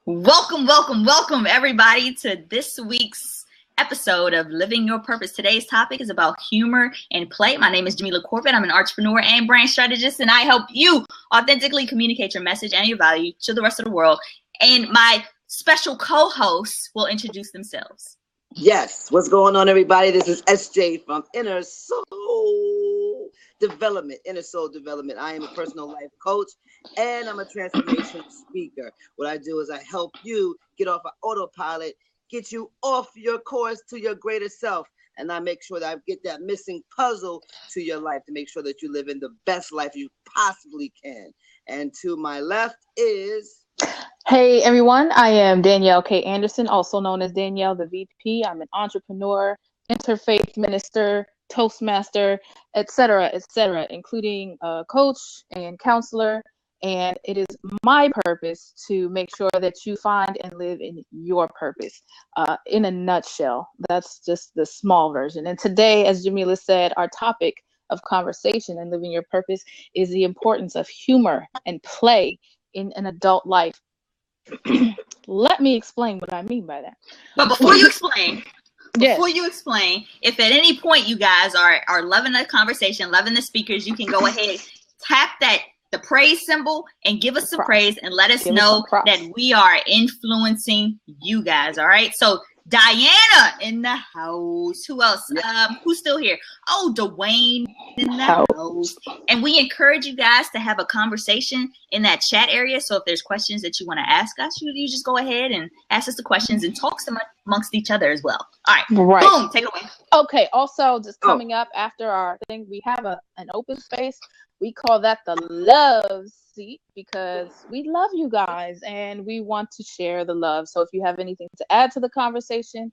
Welcome, everybody, to this week's episode of Living Your Purpose. Today's topic is about humor and play. My name is Jamila Corbett. I'm an entrepreneur and brand strategist, and I help you authentically communicate your message and your value to the rest of the world. And my special co-hosts will introduce themselves. Yes, what's going on, everybody? This is SJ from Inner Soul Development. I am a personal life coach and I'm a transformation speaker. What I do is I help you get off of autopilot, get you off your course to your greater self. And I make sure that I get that missing puzzle to your life to make sure that you live in the best life you possibly can. And to my left is... Hey everyone, I am Danielle K. Anderson, also known as Danielle the VP. I'm an entrepreneur, interfaith minister, Toastmaster, etc., including a coach and counselor. And it is my purpose to make sure that you find and live in your purpose. In a nutshell, that's just the small version. And today, as Jamila said, our topic of conversation and living your purpose is the importance of humor and play in an adult life. Let me explain what I mean by that. But before you explain, if at any point you guys are loving the conversation, loving the speakers, you can go ahead, tap the praise symbol and give us some praise and let us know that we are influencing you guys. All right. So Diana in the house. Who else? Who's still here? Oh, Dwayne in the house. And we encourage you guys to have a conversation in that chat area. So if there's questions that you want to ask us, you just go ahead and ask us the questions and talk amongst each other as well. All right. Boom. Take it away. Okay. Also, just coming up after our thing, we have an open space. We call that the love seat because we love you guys and we want to share the love. So if you have anything to add to the conversation,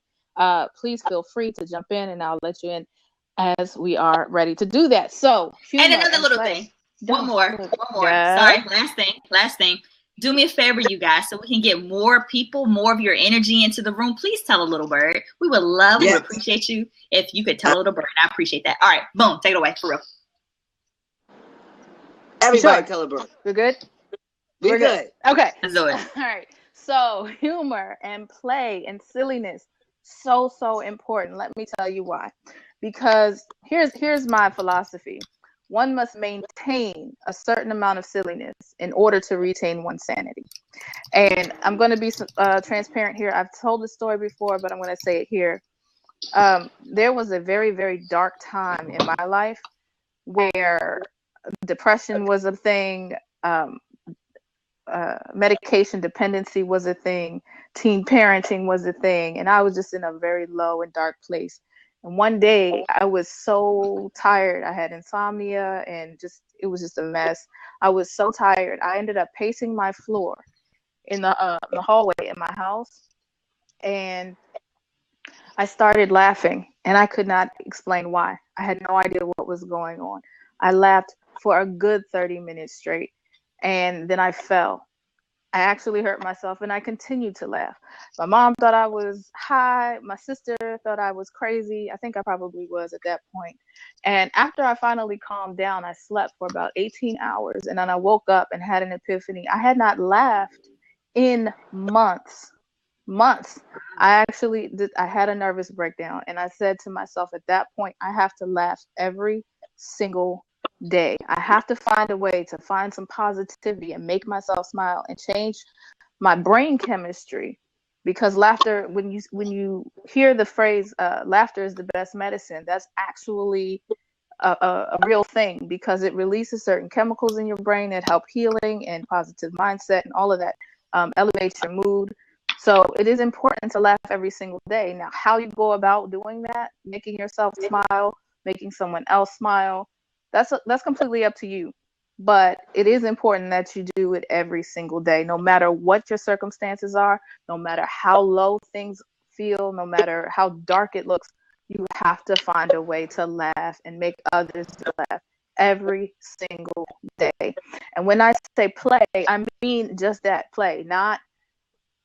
please feel free to jump in and I'll let you in as we are ready to do that. So, and another little thing. One more. Yeah. Sorry. Last thing. Do me a favor, you guys, so we can get more people, more of your energy into the room. Please tell a little bird. We would would appreciate you if you could tell a little bird. I appreciate that. All right. Boom. Take it away. For real. Everybody tell a bird. We're good? We're good. Okay. Let's do it. All right. So humor and play and silliness, so important. Let me tell you why. Because here's my philosophy. One must maintain a certain amount of silliness in order to retain one's sanity. And I'm going to be transparent here. I've told the story before, but I'm going to say it here. There was a very, very dark time in my life where depression was a thing, medication dependency was a thing, teen parenting was a thing, and I was just in a very low and dark place. And one day I was so tired. I had insomnia and it was just a mess. I was so tired. I ended up pacing my floor in the hallway in my house, and I started laughing, and I could not explain why. I had no idea what was going on. I laughed for a good 30 minutes straight, and then I fell. I actually hurt myself, and I continued to laugh. My mom thought I was high. My sister thought I was crazy. I think I probably was at that point. And after I finally calmed down, I slept for about 18 hours, and then I woke up and had an epiphany. I had not laughed in months. I had a nervous breakdown, and I said to myself at that point, I have to laugh every single day. I have to find a way to find some positivity and make myself smile and change my brain chemistry, because laughter, when you hear the phrase laughter is the best medicine, that's actually a real thing, because it releases certain chemicals in your brain that help healing and positive mindset and all of that, elevates your mood. So it is important to laugh every single day. Now, how you go about doing that, making yourself smile, making someone else smile, that's completely up to you. But it is important that you do it every single day, no matter what your circumstances are, no matter how low things feel, no matter how dark it looks. You have to find a way to laugh and make others laugh every single day. And when I say play, I mean just that, play, not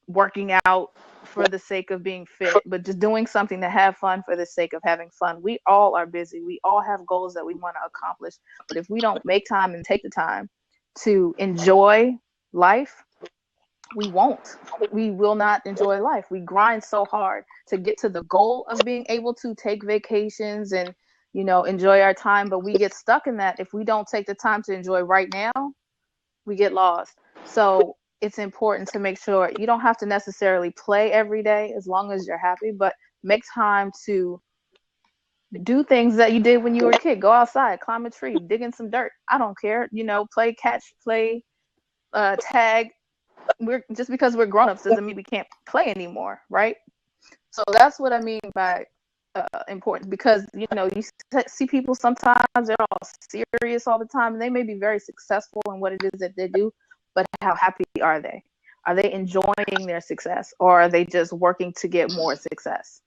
working out for the sake of being fit, but just doing something to have fun for the sake of having fun. We all are busy. We all have goals that we want to accomplish. But if we don't make time and take the time to enjoy life, we will not enjoy life. We grind so hard to get to the goal of being able to take vacations and, you know, enjoy our time, but we get stuck in that. If we don't take the time to enjoy right now, we get lost. So it's important to make sure you don't have to necessarily play every day as long as you're happy, but make time to do things that you did when you were a kid. Go outside, climb a tree, dig in some dirt. I don't care. You know, play catch, play tag. Just because we're grown-ups doesn't mean we can't play anymore, right? So that's what I mean by important, because, you know, you see people sometimes, they're all serious all the time, and they may be very successful in what it is that they do, but how happy are they? Are they enjoying their success, or are they just working to get more success?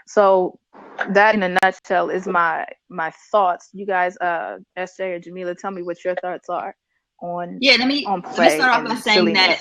So that, in a nutshell, is my thoughts. You guys, SJ or Jamila, tell me what your thoughts are on let me start off by saying that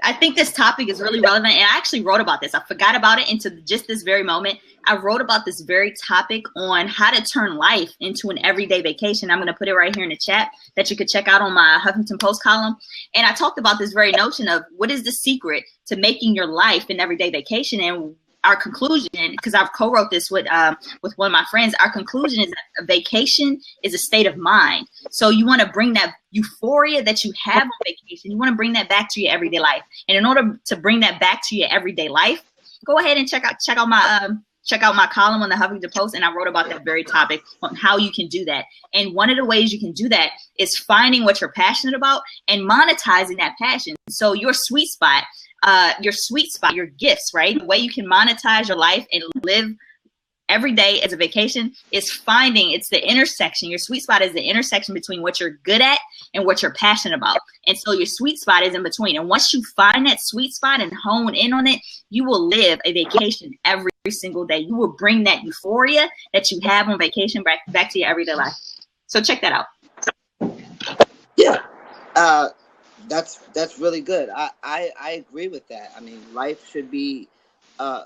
I think this topic is really relevant, and I actually wrote about this. I forgot about it until just this very moment. I wrote about this very topic on how to turn life into an everyday vacation. I'm going to put it right here in the chat that you could check out on my Huffington Post column. And I talked about this very notion of what is the secret to making your life an everyday vacation. And our conclusion, because I've co-wrote this with one of my friends, our conclusion is that a vacation is a state of mind. So you want to bring that euphoria that you have on vacation, you want to bring that back to your everyday life. And in order to bring that back to your everyday life, go ahead and check out my column on the Huffington Post, and I wrote about that very topic on how you can do that. And one of the ways you can do that is finding what you're passionate about and monetizing that passion. So your sweet spot, your gifts, right? The way you can monetize your life and live every day as a vacation is finding, it's the intersection. Your sweet spot is the intersection between what you're good at and what you're passionate about. And so your sweet spot is in between. And once you find that sweet spot and hone in on it, you will live a vacation every single day. You will bring that euphoria that you have on vacation back to your everyday life. So check that out. Yeah. That's really good. I agree with that. I mean, life should be,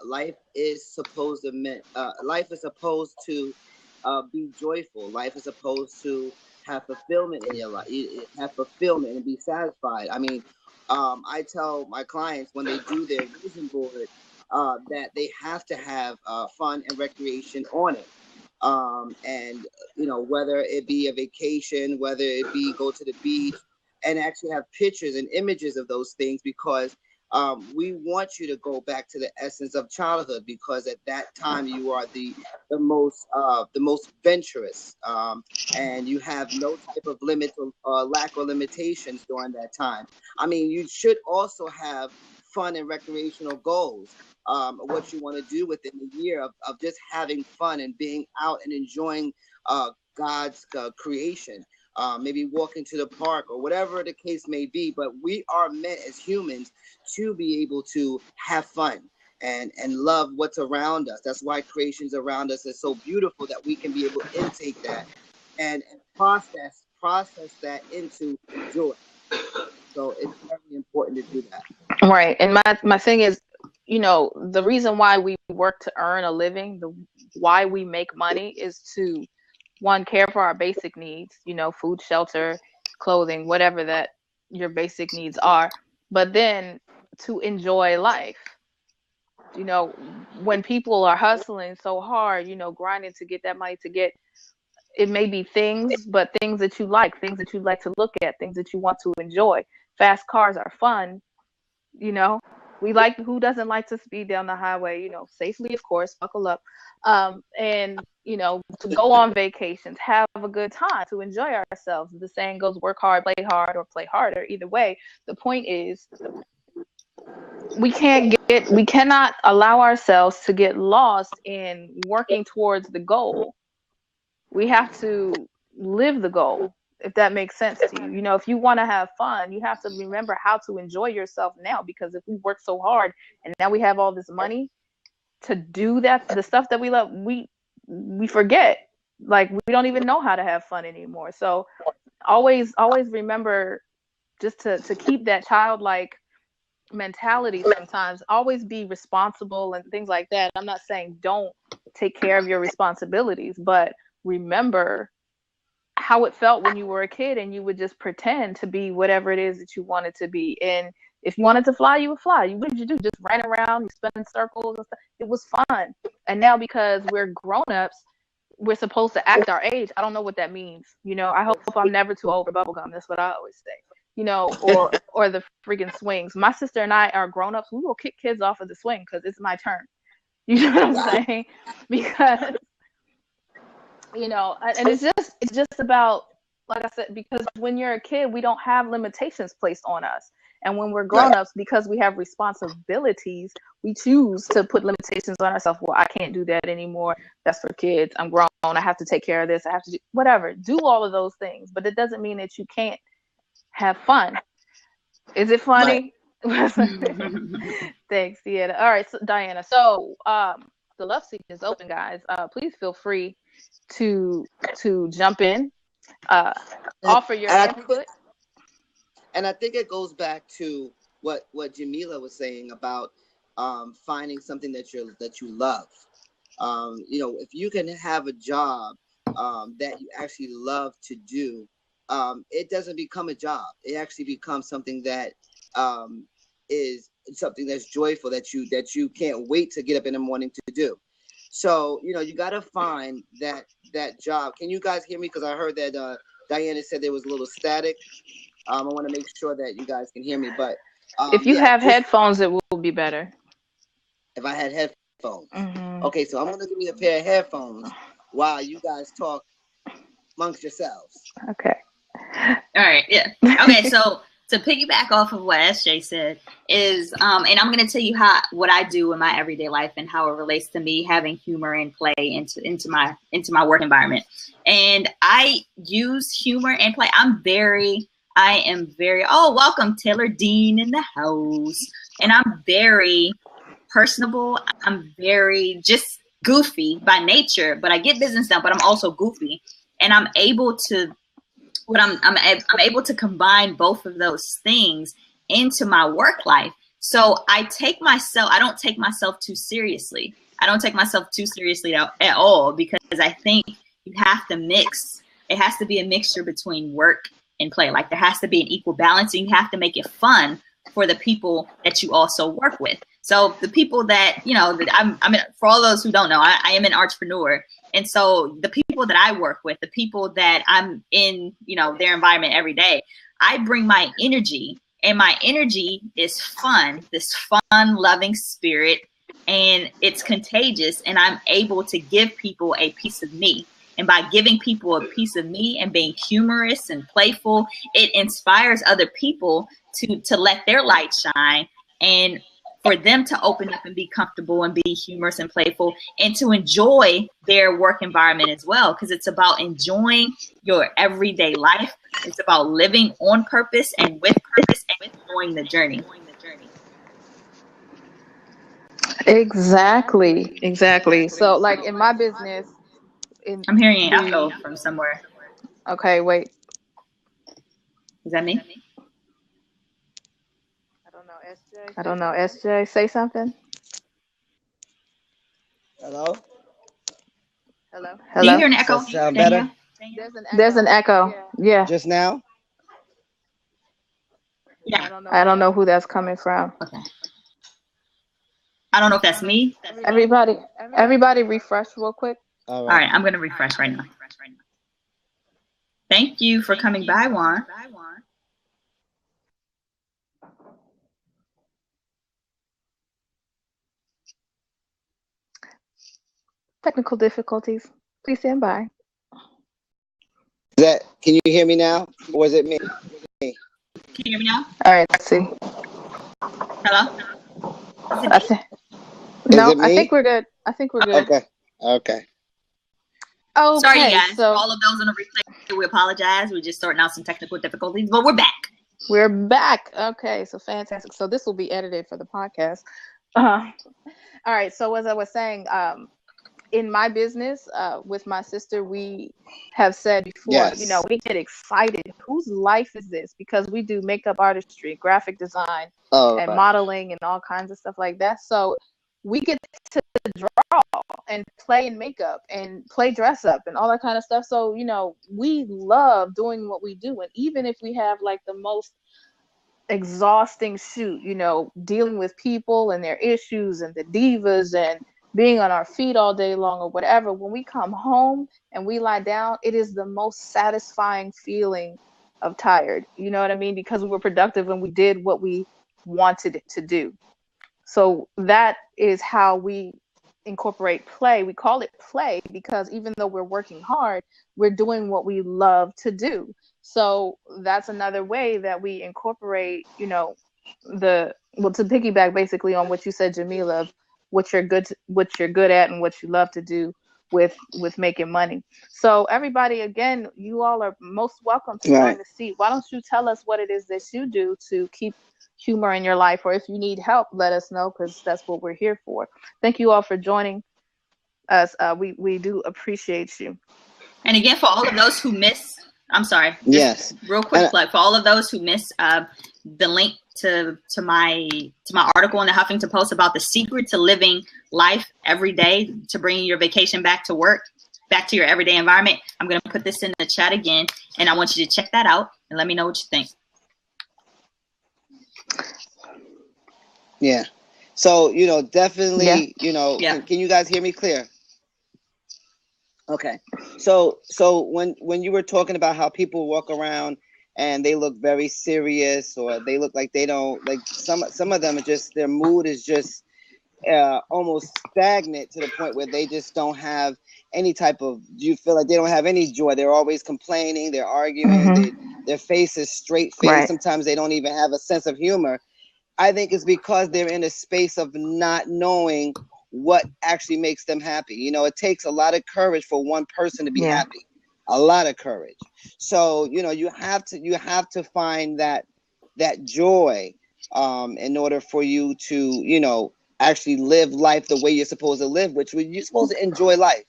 life is supposed to be joyful. Life is supposed to have fulfillment in your life. Have fulfillment and be satisfied. I mean, I tell my clients when they do their vision board that they have to have fun and recreation on it. And you know, whether it be a vacation, whether it be go to the beach, and actually have pictures and images of those things, because we want you to go back to the essence of childhood, because at that time you are the most venturous, and you have no type of limit or lack or limitations during that time. I mean, you should also have fun and recreational goals, what you want to do within the year of just having fun and being out and enjoying God's creation. Maybe walking to the park or whatever the case may be, but we are meant as humans to be able to have fun and love what's around us. That's why creations around us is so beautiful, that we can be able to intake that and process that into joy. So it's very important to do that. Right. And my thing is, you know, the reason why we work to earn a living, why we make money is to, one, care for our basic needs, you know, food, shelter, clothing, whatever that your basic needs are, but then to enjoy life. You know, when people are hustling so hard, you know, grinding to get that money, it may be things, but things that you like to look at, things that you want to enjoy. Fast cars are fun, you know. Who doesn't like to speed down the highway, you know, safely, of course, buckle up. And, you know, to go on vacations, have a good time, to enjoy ourselves. The saying goes, work hard, play hard, or play harder. Either way, the point is, we cannot allow ourselves to get lost in working towards the goal. We have to live the goal, if that makes sense to you. You know, if you want to have fun, you have to remember how to enjoy yourself now, because if we work so hard and now we have all this money to do that, the stuff that we love, we forget. Like, we don't even know how to have fun anymore. So always remember just to keep that childlike mentality sometimes. Always be responsible and things like that. I'm not saying don't take care of your responsibilities, but remember how it felt when you were a kid and you would just pretend to be whatever it is that you wanted to be. And If you wanted to fly, you would fly. What did you do? Just ran around, you spun in circles and stuff. It was fun. And now because we're grown-ups, we're supposed to act our age. I don't know what that means. I hope I'm never too old for bubblegum. That's what I always say. Or the freaking swings. My sister and I are grown-ups. We will kick kids off of the swing because it's my turn. You know what I'm saying? Because, and it's just about, like I said, because when you're a kid, we don't have limitations placed on us. And when we're grown-ups, because we have responsibilities, we choose to put limitations on ourselves. Well, I can't do that anymore. That's for kids. I'm grown. I have to take care of this. I have to do whatever. Do all of those things. But it doesn't mean that you can't have fun. Is it funny? Right. Thanks, Diana. All right, so, Diana. So the love seat is open, guys. Please feel free to jump in, offer your input. And I think it goes back to what Jamila was saying about finding something that you love. If you can have a job that you actually love to do, it doesn't become a job. It actually becomes something that is something that's joyful, that you can't wait to get up in the morning to do. So you got to find that job. Can you guys hear me? Because I heard that Diana said there was a little static. I want to make sure that you guys can hear me, but if you have headphones, it will be better. If I had headphones. Mm-hmm. Okay, so I'm going to give me a pair of headphones while you guys talk amongst yourselves. Okay. All right, yeah. Okay, so to piggyback off of what SJ said is, and I'm going to tell you what I do in my everyday life and how it relates to me having humor and play into my work environment. And I use humor and play. I am very, welcome Taylor Dean in the house. And I'm very personable. I'm very just goofy by nature, but I get business done, but I'm also goofy. And I'm able to, I'm able to combine both of those things into my work life. So I don't take myself too seriously. I don't take myself too seriously at all, because I think you have to mix. It has to be a mixture between work and play. Like there has to be an equal balance, and you have to make it fun for the people that you also work with. So the people that, for all those who don't know, I am an entrepreneur. And so the people that I work with, the people that I'm in, their environment every day, I bring my energy, and my energy is fun, this fun, loving spirit, and it's contagious. And I'm able to give people a piece of me. And by giving people a piece of me and being humorous and playful, it inspires other people to let their light shine, and for them to open up and be comfortable and be humorous and playful, and to enjoy their work environment as well. Because it's about enjoying your everyday life. It's about living on purpose and with purpose and enjoying the journey. Exactly. So like in my business, I'm hearing an echo from somewhere. Okay, wait. Is that me? I don't know, SJ. Say something. Hello? Do you hear an echo? Does that sound better? There's an echo. Yeah. Just now? Yeah. I don't know who that's coming from. Okay. I don't know if that's me. Everybody refresh real quick. All right, I'm going to refresh right now. Thank you for coming by, Juan. Technical difficulties. Please stand by. Can you hear me now? Or is it me? Can you hear me now? All right, let's see. Hello? No, I think we're good. Okay. Oh, sorry, you guys. So, all of those on the replay, we apologize. We're just sorting out some technical difficulties, but we're back. Okay, so fantastic. So this will be edited for the podcast. All right. So as I was saying, in my business, with my sister, we have said before, we get excited. Whose life is this? Because we do makeup artistry, graphic design, and modeling and all kinds of stuff like that. So we get to draw and play in makeup and play dress up and all that kind of stuff. So, we love doing what we do. And even if we have like the most exhausting shoot, dealing with people and their issues and the divas and being on our feet all day long or whatever. When we come home and we lie down, it is the most satisfying feeling of tired. You know what I mean? Because we were productive and we did what we wanted to do. So that is how we incorporate play. We call it play because even though we're working hard, we're doing what we love to do. So that's another way that we incorporate, to piggyback basically on what you said, Jamila, of what you're good at and what you love to do with making money. So everybody, again, you all are most welcome to join the seat. Why don't you tell us what it is that you do to keep humor in your life, or if you need help, let us know, because that's what we're here for. Thank you all for joining us. We do appreciate you. And again, for all of those who miss, I'm sorry. Yes. Real quick plug for all of those who missed the link to my article in the Huffington Post about the secret to living life every day to bringing your vacation back to work, back to your everyday environment. I'm going to put this in the chat again, and I want you to check that out and let me know what you think. Yeah. So, definitely, Can you guys hear me clear? Okay. So when you were talking about how people walk around and they look very serious, or they look like they don't, like some of them are just, their mood is just almost stagnant to the point where they just don't have any type of, you feel like they don't have any joy. They're always complaining, they're arguing, their face is straight face. Right. Sometimes they don't even have a sense of humor. I think it's because they're in a space of not knowing what actually makes them happy. It takes a lot of courage for one person to be happy. A lot of courage. So, you have to find that joy in order for you to, actually live life the way you're supposed to live, which you're supposed to enjoy life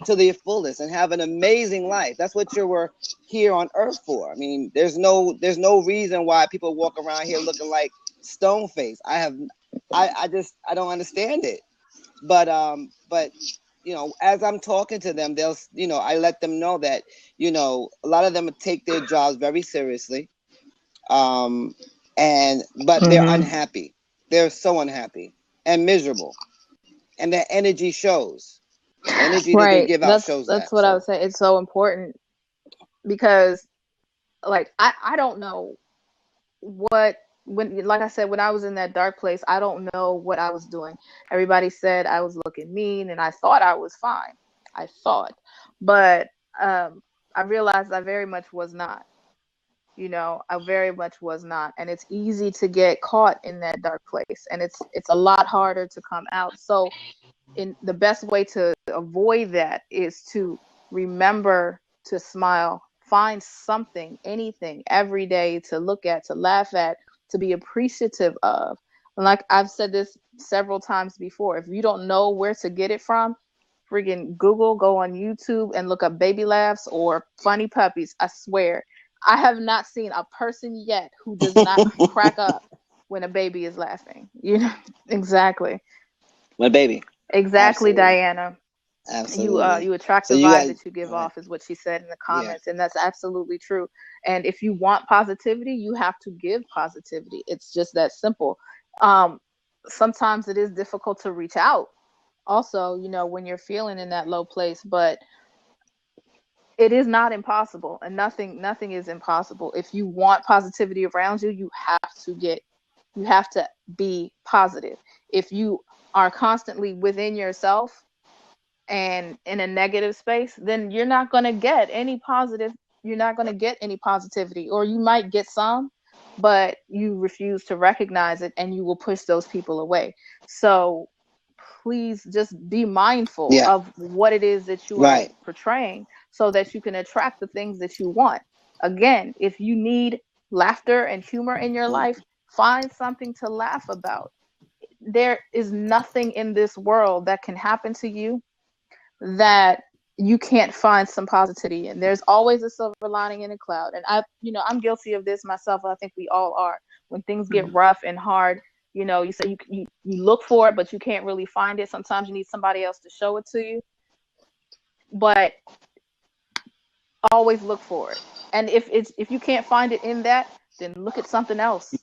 to the fullest and have an amazing life. That's what you were here on earth for. I mean, there's no reason why people walk around here looking like stone face. I don't understand it. But as I'm talking to them, they'll, I let them know that, a lot of them take their jobs very seriously. But they're unhappy. They're so unhappy and miserable, and their energy shows. The energy that they give out shows. That's what I would say. It's so important because, like, I don't know like I said, when I was in that dark place, I don't know what I was doing. Everybody said I was looking mean, and I thought I was fine. But I realized I very much was not. I very much was not. And it's easy to get caught in that dark place. And it's a lot harder to come out. So the best way to avoid that is to remember to smile, find something, anything every day to look at, to laugh at, to be appreciative of. And like I've said this several times before, if you don't know where to get it from, freaking Google, go on YouTube and look up baby laughs or funny puppies. I swear. I have not seen a person yet who does not crack up when a baby is laughing. Exactly. My baby. Exactly, absolutely. Diana. Absolutely. You attract the vibe that you give off, is what she said in the comments, and that's absolutely true. And if you want positivity, you have to give positivity. It's just that simple. Sometimes it is difficult to reach out. Also, when you're feeling in that low place, but it is not impossible, and nothing is impossible. If you want positivity around you, you have to be positive. If you are constantly within yourself and in a negative space, then you're not going to get any positivity, or you might get some, but you refuse to recognize it and you will push those people away. So please just be mindful of what it is that you are portraying, so that you can attract the things that you want. Again, if you need laughter and humor in your life, find something to laugh about. There is nothing in this world that can happen to you that you can't find some positivity in. There's always a silver lining in a cloud. And I'm guilty of this myself. I think we all are. When things get rough and hard, you say you look for it, but you can't really find it. Sometimes you need somebody else to show it to you. But always look for it. And if you can't find it in that, then look at something else.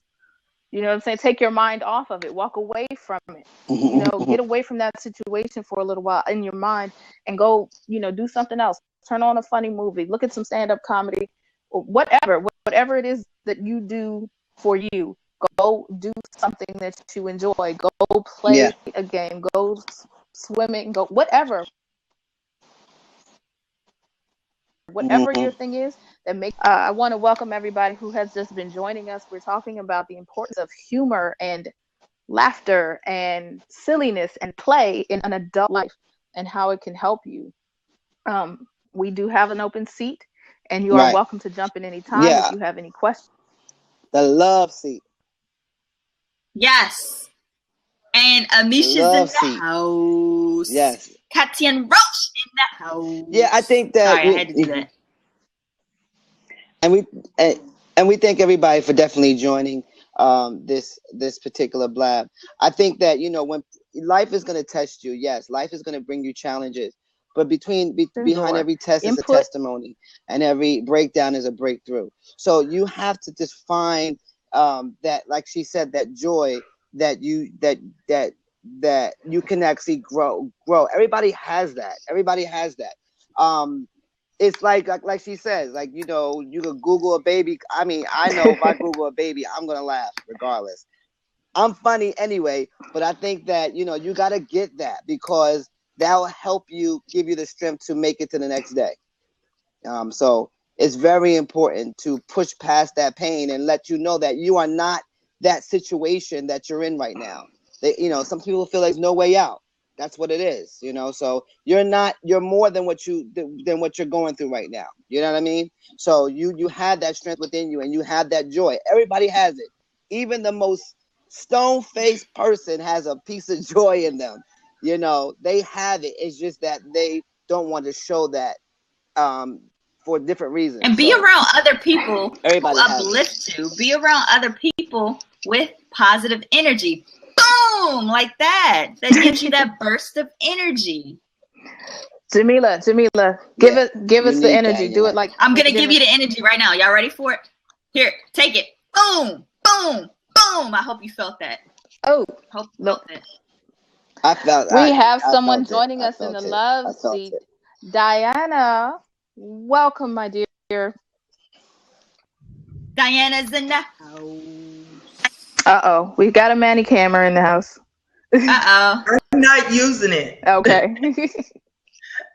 You know what I'm saying? Take your mind off of it. Walk away from it. You know, get away from that situation for a little while in your mind and go, you know, do something else. Turn on a funny movie. Look at some stand-up comedy or whatever it is that you do for you. Go do something that you enjoy. Go play a game. Go swimming. Go whatever your thing is that makes. I want to welcome everybody who has just been joining us. We're talking about the importance of humor and laughter and silliness and play in an adult life and how it can help you. We do have an open seat, and you are welcome to jump in any time if you have any questions. The love seat. Yes. And Amisha's in the house. Yes. Katya and Roche in the house. Yeah, I think that. Sorry, I had to do that. And we thank everybody for definitely joining this particular blab. I think that, you know, when life is going to test you, yes, life is going to bring you challenges, but behind every test is a testimony, and every breakdown is a breakthrough. So you have to just find that, like she said, that joy that you can actually grow. Everybody has that. It's like she says, like, you know, you could Google a baby. I mean, I know if I Google a baby, I'm going to laugh regardless. I'm funny anyway, but I think that, you know, you got to get that, because that'll help you, give you the strength to make it to the next day. So it's very important to push past that pain and let you know that you are not that situation that you're in right now. You know, some people feel like there's no way out. That's what it is, you know. So you're more than what you're going through right now. You know what I mean? So you have that strength within you, and you have that joy. Everybody has it. Even the most stone-faced person has a piece of joy in them. You know, they have it. It's just that they don't want to show that for different reasons. And be around other people who uplift you. Be around other people with positive energy. Boom, like that. That gives you that burst of energy. Jamila, give us the energy. Do it like I'm gonna give you the energy right now. Y'all ready for it? Here, take it. Boom, boom, boom. I hope you felt that. Oh, hope you felt it. We have someone joining us in the love seat. Diana, welcome, my dear. Diana's in the house. Uh-oh, we've got a manny camera in the house. Uh-oh. I'm not using it. Okay.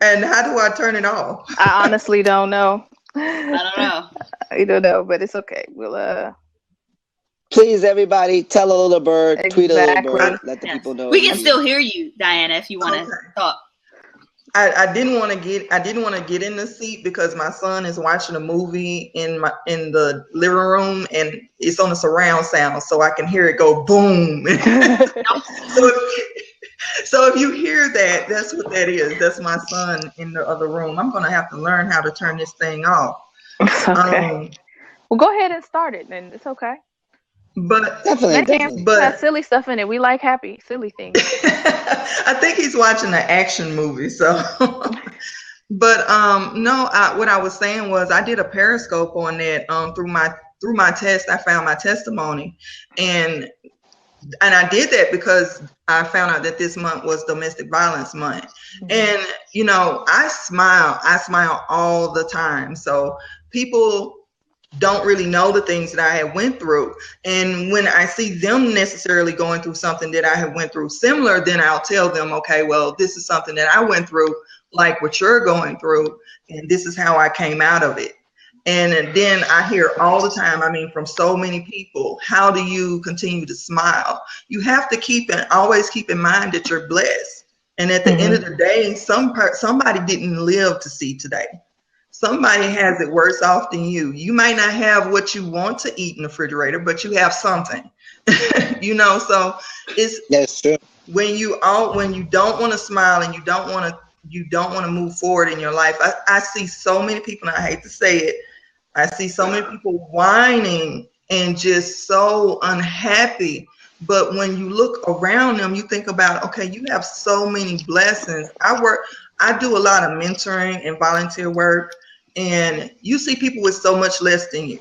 And how do I turn it off? I honestly don't know. I don't know. I don't know, but it's okay. We'll Please, everybody, tell a little bird, tweet a little bird, let the people know. We can still hear you, Diana, if you want to talk. I didn't want to get in the seat because my son is watching a movie in the living room, and it's on the surround sound, so I can hear it go boom. So if you hear that, that's what that is. That's my son in the other room. I'm gonna have to learn how to turn this thing off. Okay. Well, go ahead and start it, and it's okay. But definitely. But silly stuff in it. We like happy, silly things. I think he's watching an action movie. So, but what I was saying was I did a Periscope on that. Through my test, I found my testimony, and I did that because I found out that this month was Domestic Violence Month. Mm-hmm. And you know, I smile all the time. So people don't really know the things that I had went through. And when I see them necessarily going through something that I have went through similar, then I'll tell them, okay, well, this is something that I went through, like what you're going through, and this is how I came out of it. And then I hear all the time, I mean, from so many people, how do you continue to smile? You have to always keep in mind that you're blessed. And at the end of the day, somebody didn't live to see today. Somebody has it worse off than you. You might not have what you want to eat in the refrigerator, but you have something, you know. So that's true. When you don't want to smile and you don't want to move forward in your life. I see so many people, and I hate to say it, I see so many people whining and just so unhappy. But when you look around them, you think about, okay, you have so many blessings. I do a lot of mentoring and volunteer work. And you see people with so much less than you.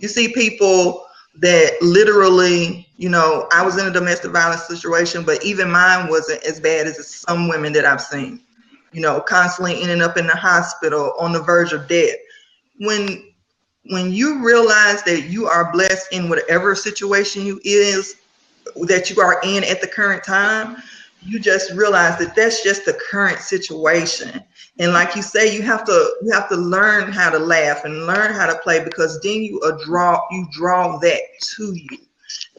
You see people that literally, you know, I was in a domestic violence situation, but even mine wasn't as bad as some women that I've seen, you know, constantly ending up in the hospital on the verge of death. When you realize that you are blessed in whatever situation that you are in at the current time, you just realize that that's just the current situation. And like you say, you have to learn how to laugh and learn how to play, because then you draw that to you.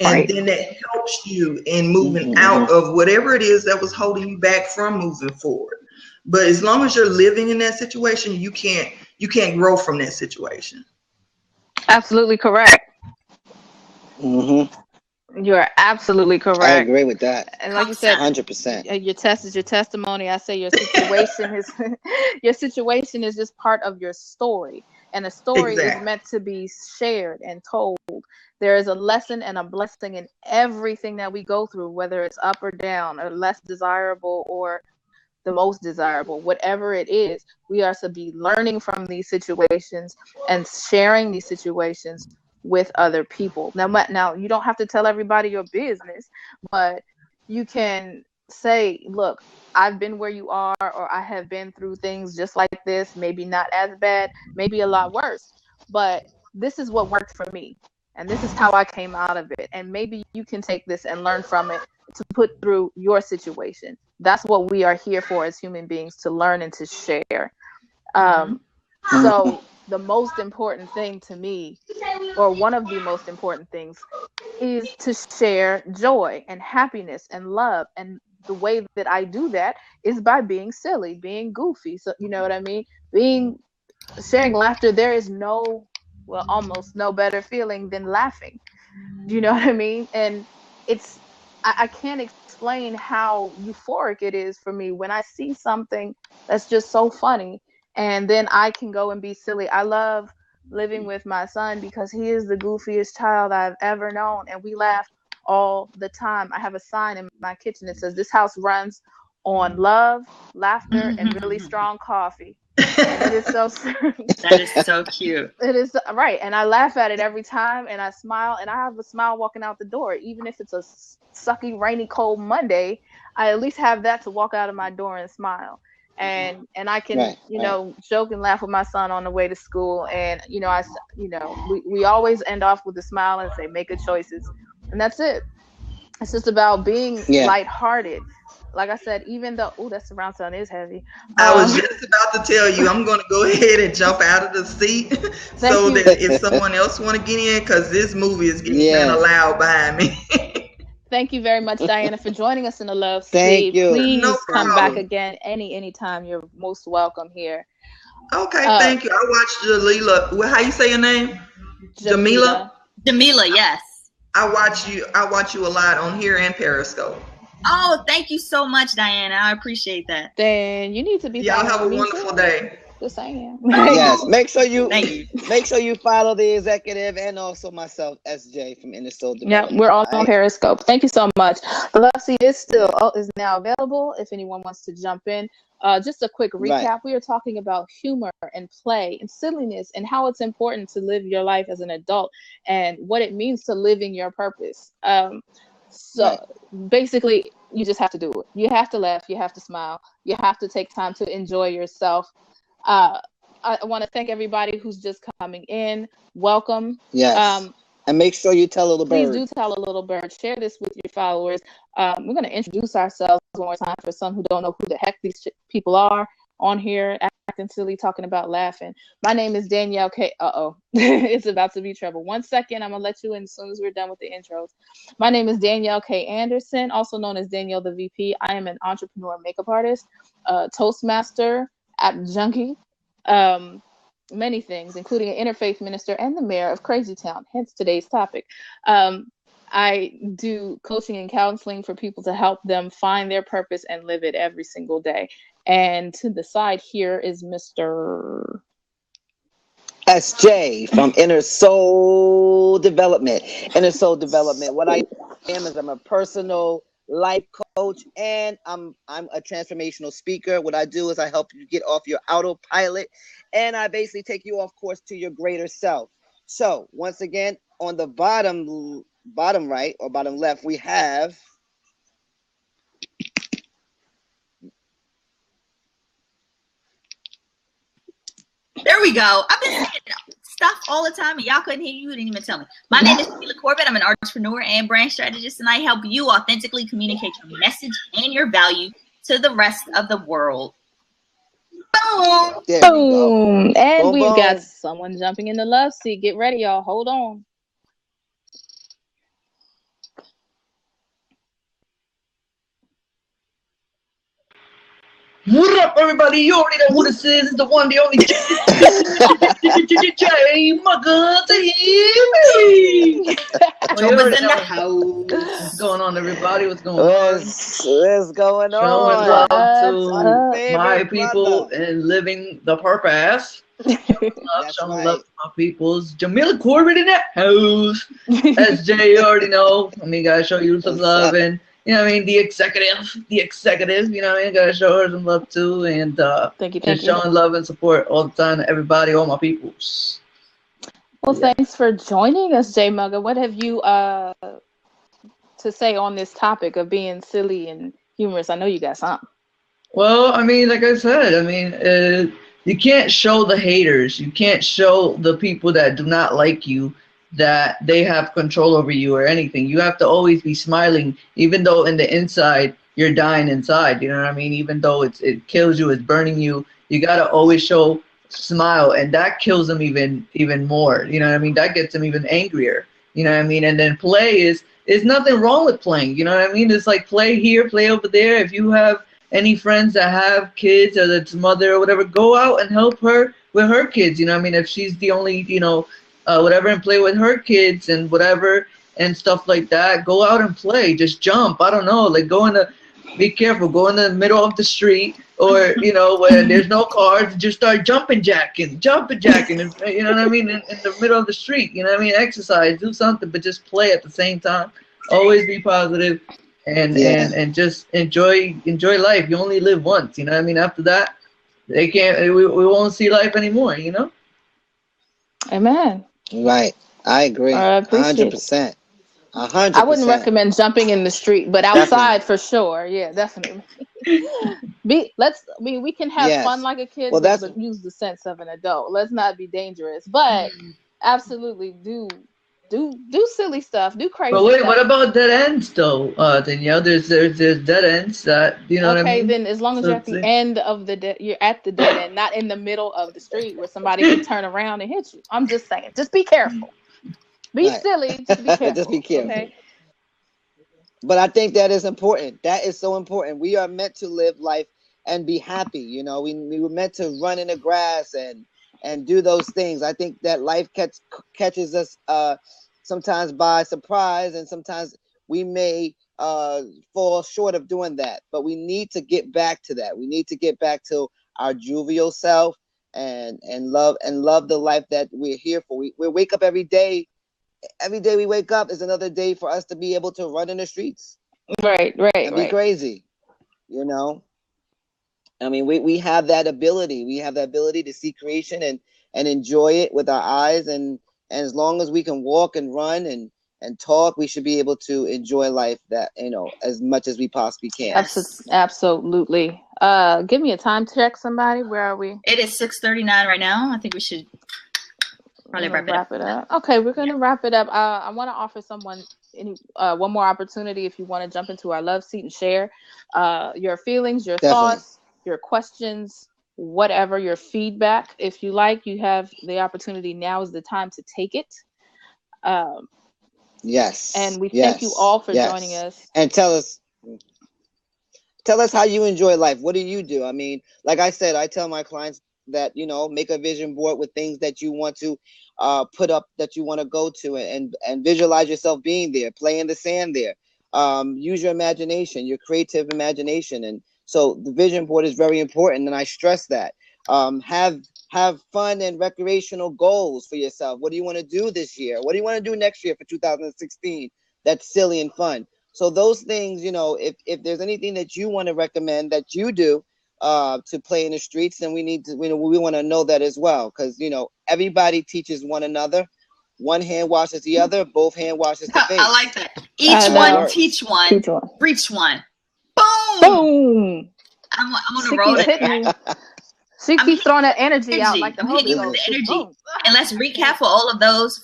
And then that helps you in moving out of whatever it is that was holding you back from moving forward. But as long as you're living in that situation, you can't grow from that situation. Absolutely correct. Mm-hmm. You are absolutely correct. I agree with that. And like you said, 100%. Your test is your testimony. I say your situation is your situation is just part of your story, and a story is meant to be shared and told. There is a lesson and a blessing in everything that we go through, whether it's up or down, or less desirable or the most desirable, whatever it is. We are to be learning from these situations and sharing these situations with other people. Now you don't have to tell everybody your business, but you can say, look, I've been where you are, or I have been through things just like this, maybe not as bad, maybe a lot worse, but this is what worked for me, and this is how I came out of it, and maybe you can take this and learn from it to put through your situation. That's what we are here for as human beings, to learn and to share. So the most important thing to me, or one of the most important things, is to share joy and happiness and love. And the way that I do that is by being silly, being goofy. So, you know what I mean? Sharing laughter. There is almost no better feeling than laughing. Do you know what I mean? And I can't explain how euphoric it is for me when I see something that's just so funny, and then I can go and be silly. I love living with my son because he is the goofiest child I've ever known, and we laugh all the time. I have a sign in my kitchen that says, "This house runs on love, laughter, and really strong coffee." And it is so that is so cute. It is right, and I laugh at it every time, and I smile, and I have a smile walking out the door. Even if it's a sucky, rainy, cold Monday, I at least have that to walk out of my door and smile. And I can joke and laugh with my son on the way to school, and we always end off with a smile and say, make good choices, and that's it. It's just about being lighthearted. Like I said, even though that surround sound is heavy. I was just about to tell you, I'm going to go ahead and jump out of the seat so that if someone else want to get in, because this movie is getting kind of loud behind me. Thank you very much, Diana, for joining us in the Love Suite. Thank you. Please come back again anytime. You're most welcome here. Okay, thank you. I watched Jalila. How you say your name? Jamila? Jamila, yes. I watch you a lot on here and Periscope. Oh, thank you so much, Diana. I appreciate that. Then you need to be. Y'all have a wonderful day. Just saying. Yes, make sure you follow the executive and also myself, SJ from Inner Soul Development. Yeah, we're all on Periscope. Thank you so much. The Love Seat is now available if anyone wants to jump in. Just a quick recap. Right. We are talking about humor and play and silliness and how it's important to live your life as an adult and what it means to live in your purpose. Basically, you just have to do it. You have to laugh. You have to smile. You have to take time to enjoy yourself. I want to thank everybody who's just coming in. Welcome. Yes. And make sure you tell a little bird. Please do tell a little bird. Share this with your followers. We're going to introduce ourselves one more time for some who don't know who the heck these people are on here, acting silly, talking about laughing. My name is Danielle K. It's about to be trouble. 1 second. I'm going to let you in as soon as we're done with the intros. My name is Danielle K. Anderson, also known as Danielle the VP. I am an entrepreneur makeup artist, Toastmaster, app junkie, many things, including an interfaith minister and the mayor of Crazy Town, hence today's topic. I do coaching and counseling for people to help them find their purpose and live it every single day. And to the side here is Mr. SJ from Inner Soul Development. Inner Soul Development. What I am is I'm a personal life coach and I'm a transformational speaker. What I do is I help you get off your autopilot and I basically take you off course to your greater self. So once again, on the bottom right or bottom left, we have. There we go. I've been saying stuff all the time, and y'all couldn't hear you. You didn't even tell me. My name is Sheila Corbett. I'm an entrepreneur and brand strategist, and I help you authentically communicate your message and your value to the rest of the world. Boom! Boom! And Boom, we've boom. got someone jumping in the love seat. Get ready, y'all. Hold on. What up, everybody? You already know who this is. It's the one, the only J Mugga. Joba's in the house. What's going on, everybody? What's going What's going on? Showing love to favorite my people brother. and living the purpose. Showing right. love to my peoples. Jamila Corbett in that house. SJ, you already know. I mean, gotta show you some love. And you know what I mean? The executive, you know what I mean? Gotta show her some love too. And thank you. showing love and support all the time to everybody, all my peoples. Well, thanks for joining us, J Mugga. What have you to say on this topic of being silly and humorous? I know you got something. Well, I mean, like I said, I mean, you can't show the haters. You can't show the people that do not like you that they have control over you or anything. You have to always be smiling, even though in the inside you're dying inside. You know what I mean? Even though it kills you, it's burning you. You gotta always show smile, and that kills them even more. You know what I mean? That gets them even angrier. You know what I mean? And then play is nothing wrong with playing. You know what I mean? It's like play here, play over there. If you have any friends that have kids or that's mother or whatever, go out and help her with her kids. You know what I mean? If she's the only, whatever, and play with her kids and whatever and stuff like that. Go out and play. Just jump. I don't know. Like be careful. Go in the middle of the street or, when there's no cars, just start jumping jacking, and, you know what I mean? In the middle of the street, you know what I mean? Exercise, do something, but just play at the same time. Always be positive and just enjoy life. You only live once, you know what I mean? After that, we won't see life anymore, Amen. Right. I agree. 100%. 100%. I wouldn't recommend jumping in the street, but outside for sure. Yeah, definitely. We can have fun like a kid, but use the sense of an adult. Let's not be dangerous, but absolutely do silly stuff, do crazy stuff. But wait, stuff. what about dead ends though, Danielle? There's dead ends that what I mean? Okay, then as long as you're at the end of you're at the dead end, not in the middle of the street where somebody can turn around and hit you. I'm just saying, just be careful. Be silly, just be careful. Just be careful. Okay? But I think that is important. That is so important. We are meant to live life and be happy. We were meant to run in the grass and do those things. I think that life catches us sometimes by surprise, and sometimes we may fall short of doing that. But we need to get back to that. We need to get back to our jovial self and love the life that we're here for. We wake up every day. Every day we wake up is another day for us to be able to run in the streets. Right. And be crazy. I mean, we have that ability. We have the ability to see creation and enjoy it with our eyes. And as long as we can walk and run and talk, we should be able to enjoy life as much as we possibly can. Absolutely. Give me a time check, somebody. Where are we? It is 6:39 right now. I think we should probably wrap it up. Okay, we're going to wrap it up. I want to offer someone one more opportunity if you want to jump into our love seat and share your feelings, your thoughts, your questions, whatever, your feedback. If you like, you have the opportunity. Now is the time to take it. Yes. And we thank you all for joining us. And tell us how you enjoy life. What do you do? I mean, like I said, I tell my clients that, make a vision board with things that you want to put up, that you want to go to, and visualize yourself being there, play in the sand there. Use your imagination, your creative imagination. And so the vision board is very important. And I stress that. Have fun and recreational goals for yourself. What do you want to do this year? What do you want to do next year for 2016? That's silly and fun. So those things, if there's anything that you want to recommend that you do to play in the streets, then we need to, we want to know that as well. Because, everybody teaches one another. One hand washes the other, both hand washes the face. I like that. Each one, teach one, reach one. Boom! Boom! I'm on the road. She keeps throwing that energy out like the Holy Ghost. The energy. And let's recap for all of those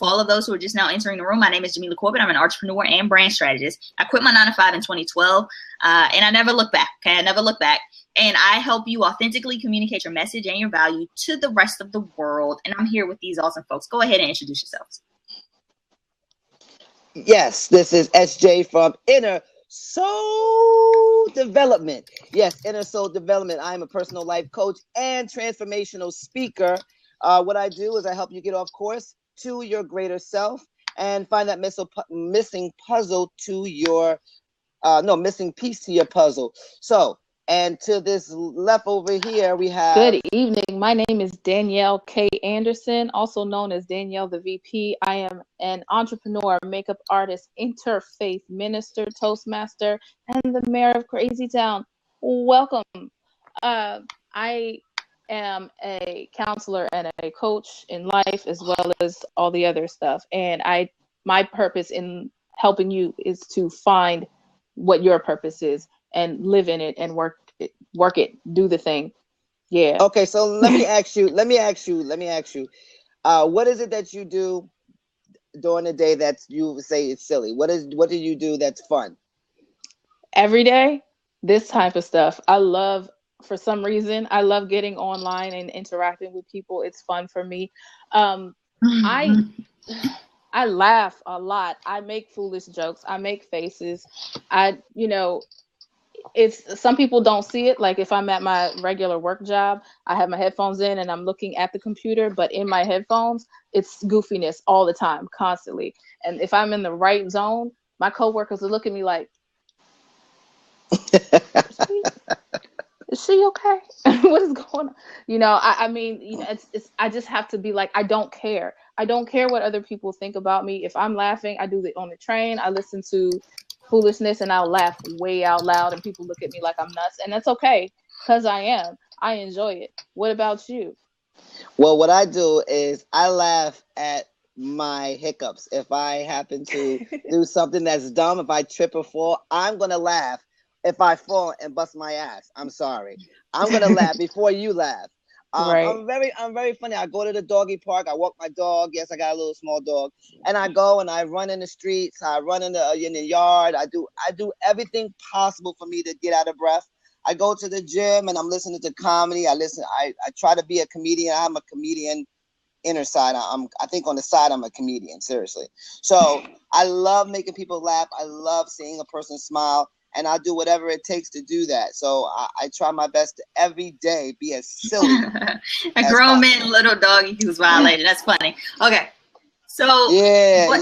who are just now entering the room. My name is Jamila Corbett. I'm an entrepreneur and brand strategist. I quit my 9-to-5 in 2012, and I never look back. Okay, I never look back. And I help you authentically communicate your message and your value to the rest of the world. And I'm here with these awesome folks. Go ahead and introduce yourselves. Yes, this is SJ from Inner Soul Development. Yes, Inner Soul Development. I am a personal life coach and transformational speaker. What I do is I help you get off course to your greater self and find that missing puzzle to your missing piece to your puzzle. So, and to this left over here, we have... Good evening. My name is Danielle K. Anderson, also known as Danielle the VP. I am an entrepreneur, makeup artist, interfaith minister, Toastmaster, and the mayor of Crazy Town. Welcome. I am a counselor and a coach in life, as well as all the other stuff. And my purpose in helping you is to find what your purpose is and live in it and work it, do the thing. Yeah. Okay, so let me ask you, what is it that you do during the day that you say it's silly? What do you do that's fun? Every day, this type of stuff. For some reason, I love getting online and interacting with people. It's fun for me. I laugh a lot. I make foolish jokes. I make faces. It's some people don't see it. Like if I'm at my regular work job, I have my headphones in and I'm looking at the computer, but in my headphones, it's goofiness all the time, constantly. And if I'm in the right zone, my coworkers will look at me like, is she okay? What is going on? I just have to be like, I don't care. I don't care what other people think about me. If I'm laughing, I do it on the train. I listen to foolishness and I'll laugh way out loud and people look at me like I'm nuts, and that's okay because I enjoy it. What about you? Well, what I do is I laugh at my hiccups. If I happen to do something that's dumb, if I trip or fall, I'm gonna laugh. If I fall and bust my ass, I'm sorry. I'm gonna laugh before you laugh. Right. I'm very funny. I go to the doggy park. I walk my dog. Yes, I got a little small dog, and I go and I run in the streets. I run in the yard. I do everything possible for me to get out of breath. I go to the gym and I'm listening to comedy. I try to be a comedian. I'm a comedian inner side. I think on the side I'm a comedian. Seriously. So I love making people laugh. I love seeing a person smile. And I'll do whatever it takes to do that. So I try my best to every day be as silly. A grown man, little doggy who's violated. That's funny. Okay. So what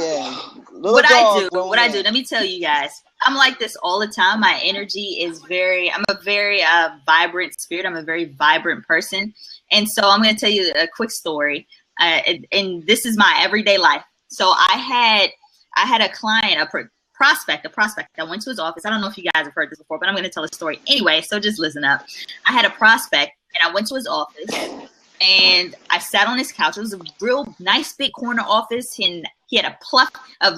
I do, let me tell you guys, I'm like this all the time. My energy is I'm a very vibrant spirit. I'm a very vibrant person. And so I'm going to tell you a quick story. And this is my everyday life. So I had a client, a prospect. I went to his office. I don't know if you guys have heard this before, but I'm going to tell a story anyway. So just listen up. I had a prospect and I went to his office and I sat on his couch. It was a real nice big corner office and he had a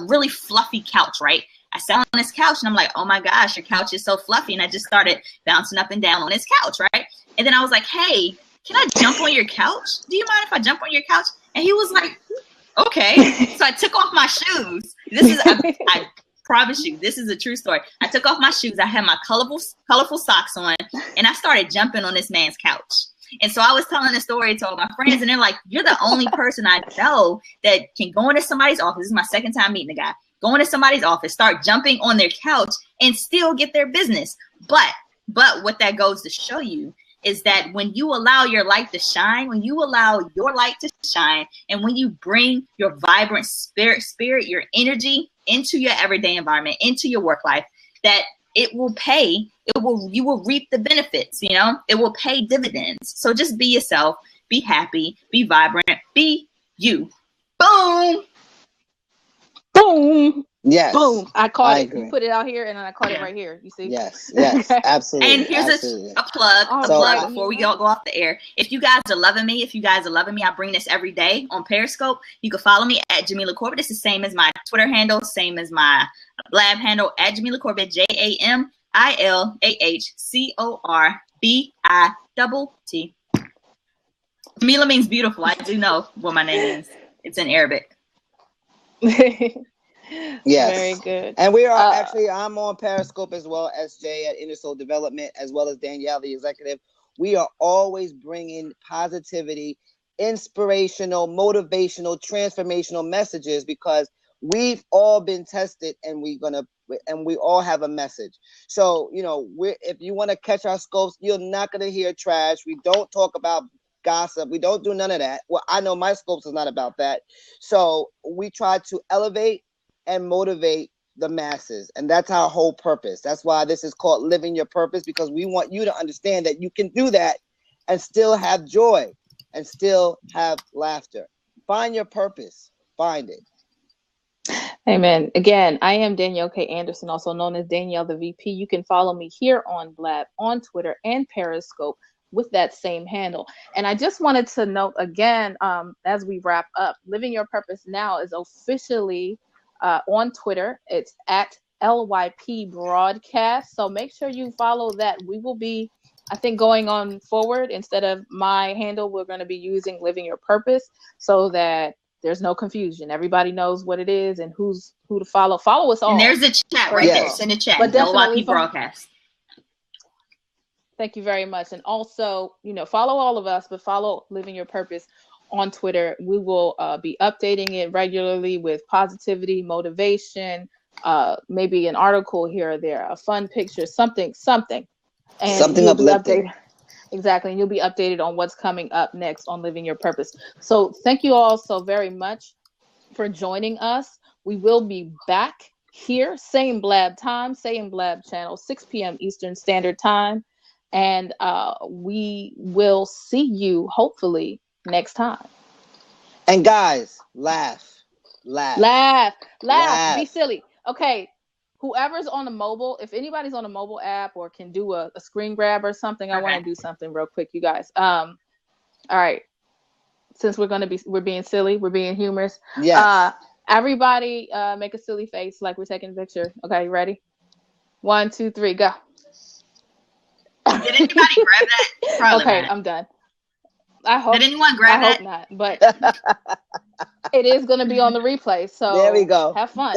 really fluffy couch, right? I sat on his couch and I'm like, oh my gosh, your couch is so fluffy. And I just started bouncing up and down on his couch, right? And then I was like, hey, can I jump on your couch? Do you mind if I jump on your couch? And he was like, okay. So I took off my shoes. I promise you, this is a true story. I took off my shoes. I had my colorful socks on, and I started jumping on this man's couch. And so I was telling the story to all my friends, and they're like, you're the only person I know that can go into somebody's office. This is my second time meeting the guy. Go into somebody's office, start jumping on their couch, and still get their business. But what that goes to show you is that when you allow your light to shine, and when you bring your vibrant spirit, your energy into your everyday environment, into your work life, that it will pay. You will reap the benefits, it will pay dividends. So just be yourself, be happy, be vibrant, be you. Boom. Boom. Yes. Boom. I caught it. Agree. You put it out here and then I caught it right here. You see? Yes. Yes. Absolutely. And here's absolutely. a plug Right. before we go off the air. If you guys are loving me, I bring this every day on Periscope. You can follow me at Jamila Corbett. It's the same as my Twitter handle, same as my Blab handle at Jamila Corbett, JamilahCorbitt. Jamila means beautiful. I do know what my name means. It's in Arabic. Yes. Very good. And we are actually, I'm on Periscope as well, SJ at Inner Soul Development, as well as Danielle, the executive. We are always bringing positivity, inspirational, motivational, transformational messages because we've all been tested and we all have a message. So, if you want to catch our scopes, you're not going to hear trash. We don't talk about gossip. We don't do none of that. Well, I know my scopes is not about that. So we try to elevate and motivate the masses. And that's our whole purpose. That's why this is called Living Your Purpose, because we want you to understand that you can do that and still have joy and still have laughter. Find your purpose. Find it. Amen. Again, I am Danielle K. Anderson, also known as Danielle the VP. You can follow me here on Blab, on Twitter, and Periscope with that same handle. And I just wanted to note again, as we wrap up, Living Your Purpose Now is officially on Twitter. It's at LYP Broadcast. So make sure you follow that. We will be, I think, going on forward. Instead of my handle, we're going to be using Living Your Purpose so that there's no confusion. Everybody knows what it is and who to follow. Follow us all. And there's a chat right there. Send a chat. But LYP Broadcast. Thank you very much. And also, follow all of us, but follow Living Your Purpose on Twitter. We will be updating it regularly with positivity, motivation, maybe an article here or there, a fun picture, something. And something uplifting. Exactly. And you'll be updated on what's coming up next on Living Your Purpose. So thank you all so very much for joining us. We will be back here, same Blab time, same Blab channel, 6 p.m. Eastern Standard Time. And we will see you hopefully next time. And guys, laugh. Be silly. Okay, whoever's on the mobile, if anybody's on a mobile app or can do a screen grab or something, I want to do something real quick, you guys. All right, since we're being silly, we're being humorous. Yes. Everybody make a silly face like we're taking a picture. Okay, you ready? 1, 2, 3, go. Did anybody grab that? Probably okay, not. I'm done. I hope. Did anyone grab that? I hope not, but it is going to be on the replay. So there we go. Have fun.